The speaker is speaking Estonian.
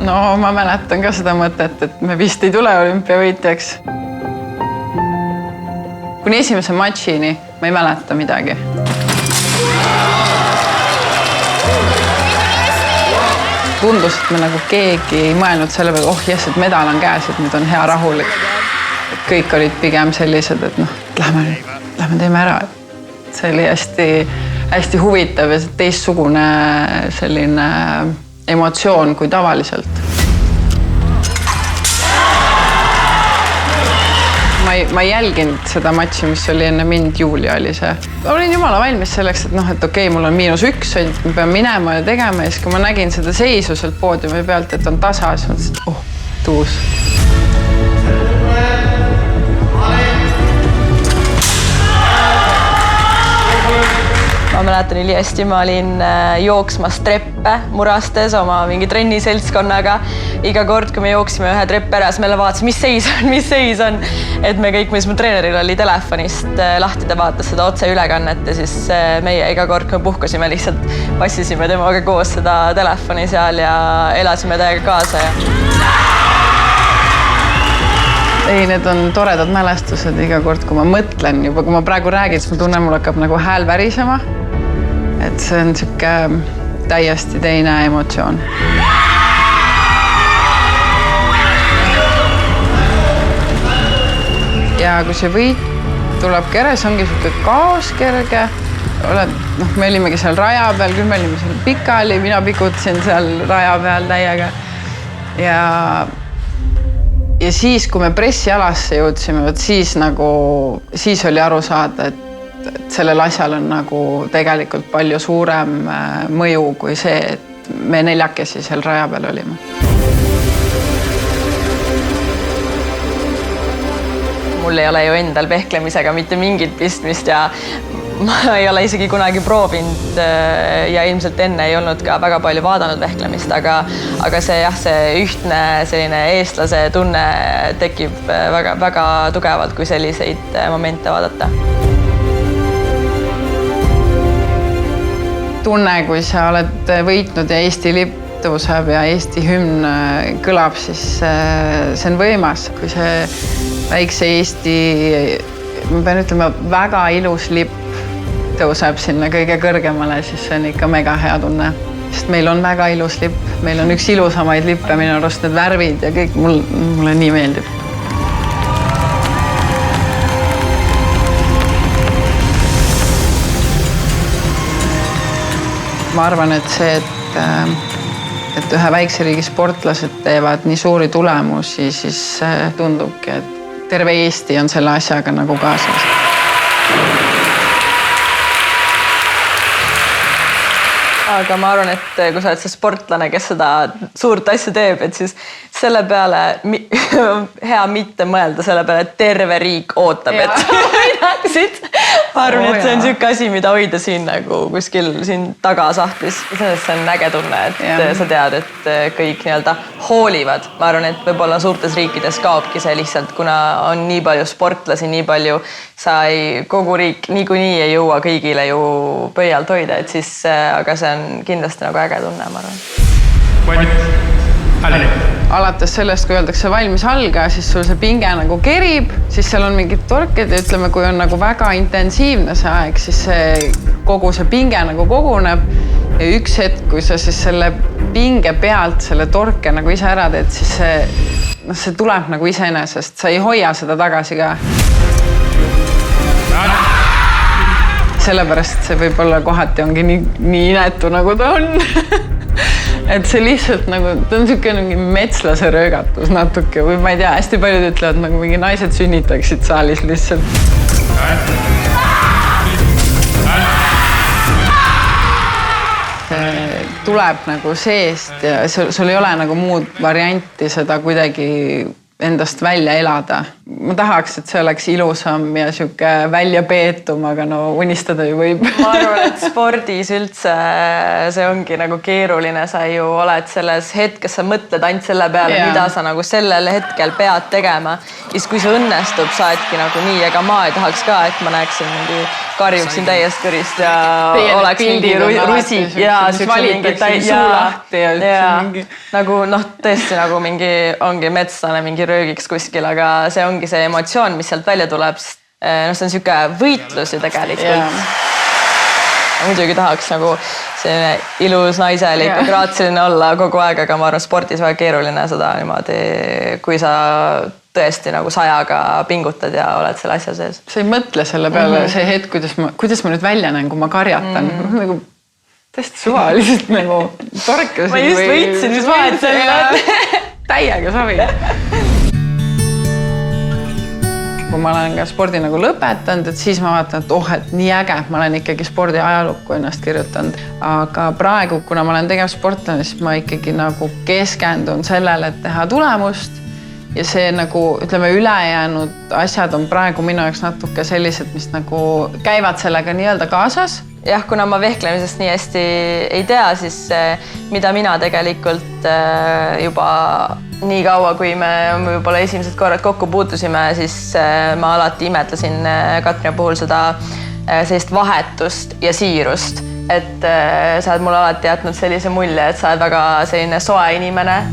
No ma mäletan ka seda mõtet, et me vist ei tule olümpiavõitjaks. Kuni esimese matšini ma ei mäleta midagi. Tundus, et me nagu keegi ei mõelnud selle peale, oh jess, et medal on käes, et nüüd on hea rahulik. Kõik olid pigem sellised, et noh, lähme teeme ära. See oli hästi huvitav ja teistsugune selline emotsioon kui tavaliselt. Ma ei jälginud seda matši, mis oli enne mind, Julia oli see. Ma olin jumala valmis selleks, et okei, mul on -1, me peame minema ja tegema. Ja siis, kui ma nägin seda seisu sealt poodiumi pealt, et on tasa, siis mõtlesin, et tuus. Ma mäletan üli hästi, ma olin jooksmas treppe Murastes oma mingi trenniseltskonnaga. Iga kord, kui me jooksime ühe treppe ära, siis meile vaatas, mis seis on. Et me kõik, mis mu treeneril oli telefonist lahti, ta vaatas seda otseülekannet ja siis meie iga kord, kui me puhkasime, lihtsalt passisime temaga koos seda telefoni seal ja elasime täiega kaasa. Ei, need on toredad mälestused iga kord, kui ma mõtlen juba, kui ma praegu räägin, siis ma tunnen, mul hakkab nagu hääl värisema. Et see on siuke täiesti teine emotsioon. Ja kui see võit tuleb kere, see ongi siuke kaos kerge. Me olimegi seal raja peal, küll me olime seal pikali, mina pikutasin seal raja peal täiega. Ja siis, kui me pressialasse jõudsime, siis oli aru saada, et sellel asjal on nagu tegelikult palju suurem mõju kui see, et me 4 seal raja peal olime. Mul ei ole ju endal vehklemisega mitte mingit pistmist ja ma ei ole isegi kunagi proovinud ja ilmselt enne ei olnud ka väga palju vaadanud vehklemist, aga see ühtne selline eestlase tunne tekib väga tugevalt, kui selliseid momente vaadata. Tunne, kui sa oled võitnud ja Eesti lipp tõuseb ja Eesti hümn kõlab, siis see on võimas. Kui see väikse Eesti, ma pean ütlema, väga ilus lipp tõuseb sinna kõige kõrgemale, siis see on ikka mega hea tunne. Sest meil on väga ilus lipp, meil on üks ilusamaid lippe, minu arust need värvid ja kõik mulle nii meeldib. Ma arvan, et see, et ühe väikse riigi sportlased teevad nii suuri tulemusi, siis tundubki, et terve Eesti on selle asjaga nagu kaasas. Aga ma arvan, et kui sa oled see sportlane, kes seda suurt asja teeb, et siis selle peale hea mitte mõelda selle peale, et terve riik ootab, et midagsid. Ma arvan, et see on siuke asi, mida hoida siin nagu kuskil siin tagasahtlis. See on äge tunne, et sa tead, et kõik nii-öelda hoolivad. Ma arvan, et võib-olla suurtes riikides kaobki see lihtsalt, kuna on nii palju sportlasi, nii palju kogu riik niikuinii ei jõua kõigile ju pöialt hoida, et siis, aga see on kindlasti nagu äge tunne, ma arvan. Alates sellest, kui öeldakse valmis alga, siis sul see pinge nagu kerib, siis seal on mingid torked ja ütleme, kui on nagu väga intensiivne see aeg, siis kogu see pinge nagu koguneb ja üks hetk, kui sa siis selle pinge pealt selle torke nagu ise ära teed, siis see tuleb nagu iseenesest, sa ei hoia seda tagasi ka. Sellepärast see võib-olla kohati ongi nii inetu, nagu ta on. Et see lihtsalt nagu, ta on siuke metslase röögatus natuke või ma ei tea, hästi paljud ütlevad nagu mingi naised sünnitaksid saalis lihtsalt. Tuleb nagu seest ja sul ei ole nagu muud varianti seda kuidagi endast välja elada. ma tahaks, et see oleks ilusam ja sihuke väljapeetum, aga no unistada ju võib. Ma arvan, et spordis üldse see ongi nagu keeruline, sa ju oled selles hetkes, sa mõtled ainult selle peale, mida sa nagu sellel hetkel pead tegema. Siis kui see õnnestub, saadki nagu nii, ega ma ei tahaks ka, et ma näeksin mingi karjuksin täiest kõrist ja oleks mingi rusi ja valitaksin suu lahti ja mingi... nagu noh, tõesti nagu mingi ongi metslane mingi röögiks kuskil, aga see ongi see emotsioon, mis sealt välja tuleb. No see on siuke võitlus ju tegelikult. Muidugi tahaks nagu selline ilus naiselik ja graatsiline olla kogu aeg, aga ma arvan, spordis väga keeruline seda niimoodi, kui sa tõesti nagu 100-ga pingutad ja oled selle asja sees. Sa ei mõtle selle peale see hetk, kuidas ma nüüd välja näen, kui ma karjatan. Nagu tõesti suvaliselt nagu torkasin. Ma just võitsin, mis vahet selle. Täiega savi. Kui ma olen ka spordi nagu lõpetanud, et siis ma vaatan, et et nii äge, ma olen ikkagi spordi ajalukku ennast kirjutanud. Aga praegu, kuna ma olen tegevsportlane, siis ma ikkagi nagu keskendun sellele, et teha tulemust. Ja see nagu, ütleme, ülejäänud asjad on praegu minu jaoks natuke sellised, mis nagu käivad sellega nii-öelda kaasas. Jah, kuna ma vehklemisest nii hästi ei tea, siis mida mina tegelikult juba nii kaua, kui me võib-olla esimesed korrad kokku puutusime, siis ma alati imetlesin Katrina puhul seda sellist vahetust ja siirust. Et sa oled mulle alati jätnud sellise mulje, et sa oled väga selline soe inimene.